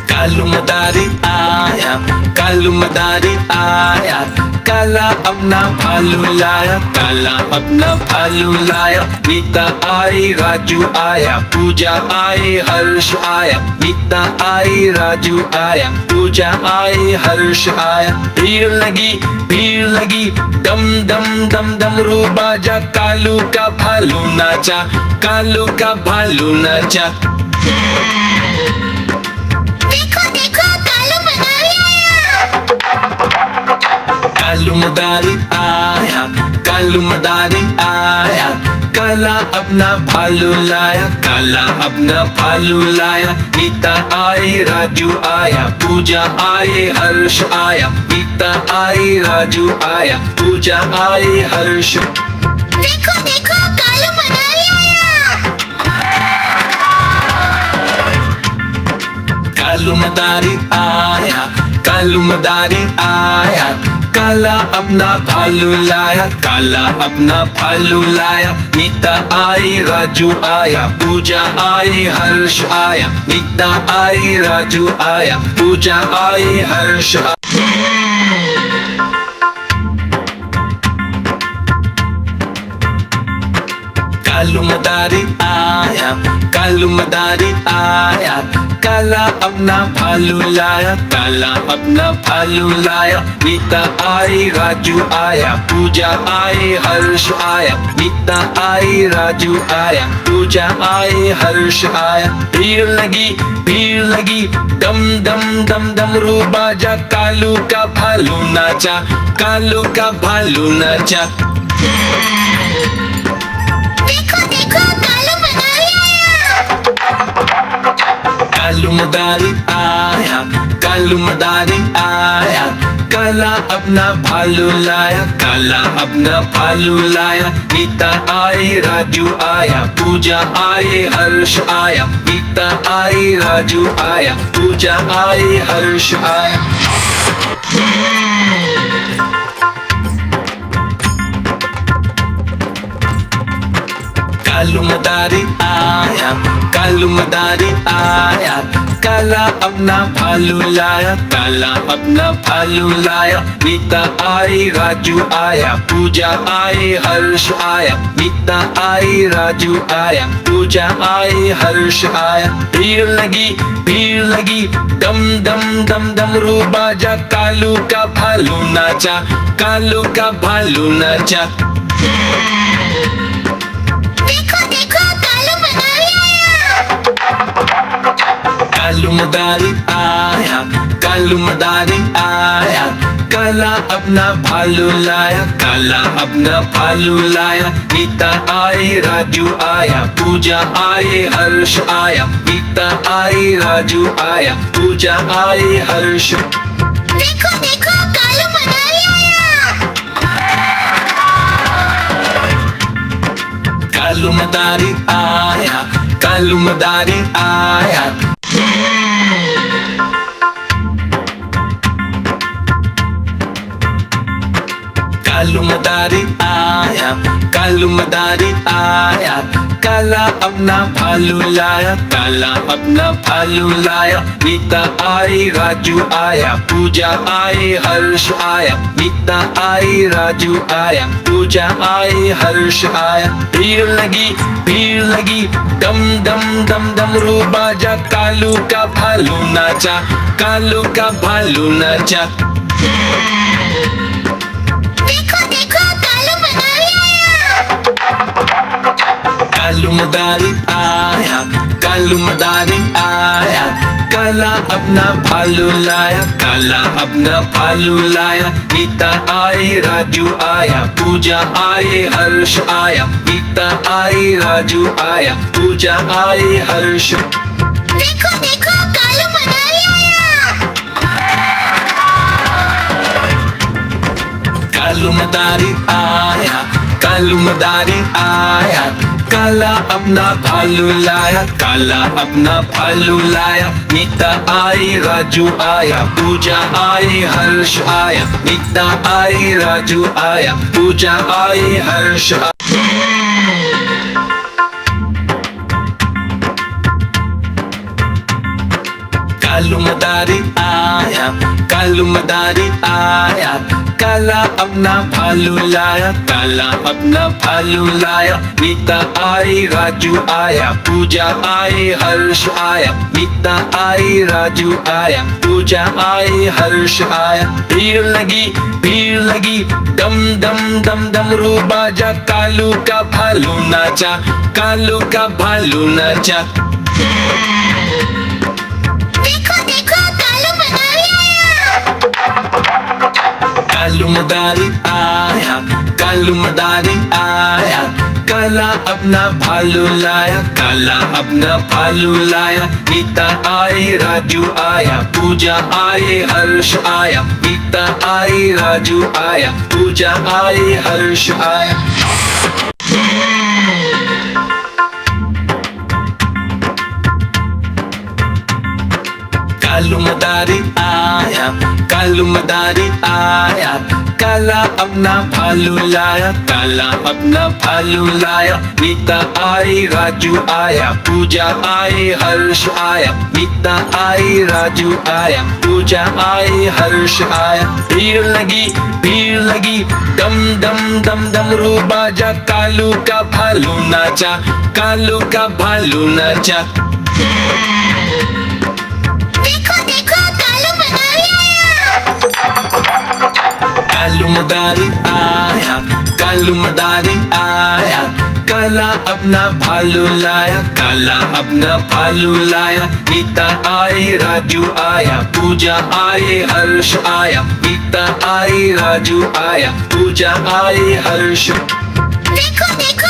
कालू मदारी आया, कालू मदारी आया, काला अपना भालू लाया, काला अपना भालू लाया। नीता आई राजू आया, पूजा आई हर्ष आया, नीता आई राजू आया, पूजा आई हर्ष आया। भीड़ लगी दम दम दम डमरू बाजा, कालू का भालू नाचा, कालू का भालू नाचा। कालू मदारी आया, कालू मदारी आया, काला अपना भालू लाया, काला अपना भालू लाया। नीता आई राजू आया, पूजा आई हर्ष आया, नीता आई राजू आया, पूजा आई हर्ष। देखो देखो कालू मदारी आया। कालू मदारी आया, कालू मदारी आया, काला अपना भालू लाया, काला अपना भालू लाया। नीता आई राजू आया, पूजा आई हर्ष आया, नीता आई राजू आया, पूजा आई हर्ष। कालू मदारी आया, कालू मदारी आया, काला अपना भालू लाया, काला अपना भालू लाया। नीता आई राजू आया, पूजा आई हर्ष आया, नीता आई राजू आया, पूजा आई हर्ष आया। भीड़ लगी दम दम दम डमरू बाजा, कालू का भालू नाचा, कालू का भालू नाचा। कालू मदारी आया, कालू मदारी आया, काला अपना भालू लाया, काला अपना भालू लाया। नीता आई राजू आया, पूजा आई हर्ष आया, नीता आई राजू आया, पूजा आई हर्ष आया। कालू मदारी आया, कालू मदारी आया, काला अपना भालू लाया, काला अपना भालू लाया। नीता आई राजू आया, पूजा आई हर्ष आया, नीता आई राजू आया, पूजा आई हर्ष आया। भीड़ लगी दम दम दम डमरू बाजा, कालू का भालू नाचा, कालू का भालू नाचा। कालू मदारी आया, कालू मदारी आया, काला अपना भालू लाया, काला अपना भालू लाया। नीता आई राजू आया, पूजा आई हर्ष आया, नीता आई राजू आया, पूजा आई हर्ष। देखो देखो कालू मदारी आया। कालू मदारी आया, कालू मदारी आया। कालू मदारी आया, कालू मदारी आया, काला अपना भालू लाया, काला अपना भालू लाया। नीता आई राजू आया, पूजा आई हर्ष आया, नीता आई राजू आया, पूजा आई हर्ष आया। भीड़ लगी दम दम दम डमरू बाजा, कालू का भालू नाचा, कालू का भालू नाचा। कालू मदारी आया, कालू मदारी आया, काला अपना भालू लाया, काला अपना भालू लाया। नीता आई राजू आया, पूजा आई हर्ष आया, नीता आई राजू आया, पूजा आई हर्ष। देखो देखो कालू मदारी आया। कालू मदारी आया, कालू मदारी आया, काला अपना भालू लाया, काला अपना भालू लाया। नीता आई राजू आया, पूजा आई हर्ष आया, नीता आई राजू आया, पूजा आई हर्ष आया। मदारी आया, कालू मदारी आया, काला अपना भालू लाया, काला अपना भालू लाया। मीता आई राजू आया, पूजा आई हर्ष आया, मीता आई राजू आया, पूजा आई हर्ष आया। भीड़ लगी, दम दम दम डमरू बाजा, कालू का भालू नाचा, कालू का भालू नाचा। देखो देखो कालू मनाली आया। कालू मदारी आया, कालू मदारी आया, काला अपना भालू लाया, काला अपना भालू लाया। मीता आई राजू आया, पूजा आई हर्ष आया, मीता आई राजू आया, पूजा आई हर्ष आया। कालू मदारी आया, कालू मदारी आया, काला अपना भालू लाया, काला अपना भालू लाया। मीता आई राजू आया, पूजा आई हर्ष आया, मीता आई राजू आया, पूजा आई हर्ष आया। भीड़ लगी, दम दम दम डमरू बाजा, कालू का भालू नाचा, कालू का भालू नाचा। देखो देखो कालू मनाली आया। कालू मदारी आया, कालू मदारी आया, काला अपना भालू लाया, काला अपना भालू लाया। मीता आई राजू आया, पूजा आई हर्ष आया, मीता आई राजू आया, पूजा आई हर्ष। देखो देखो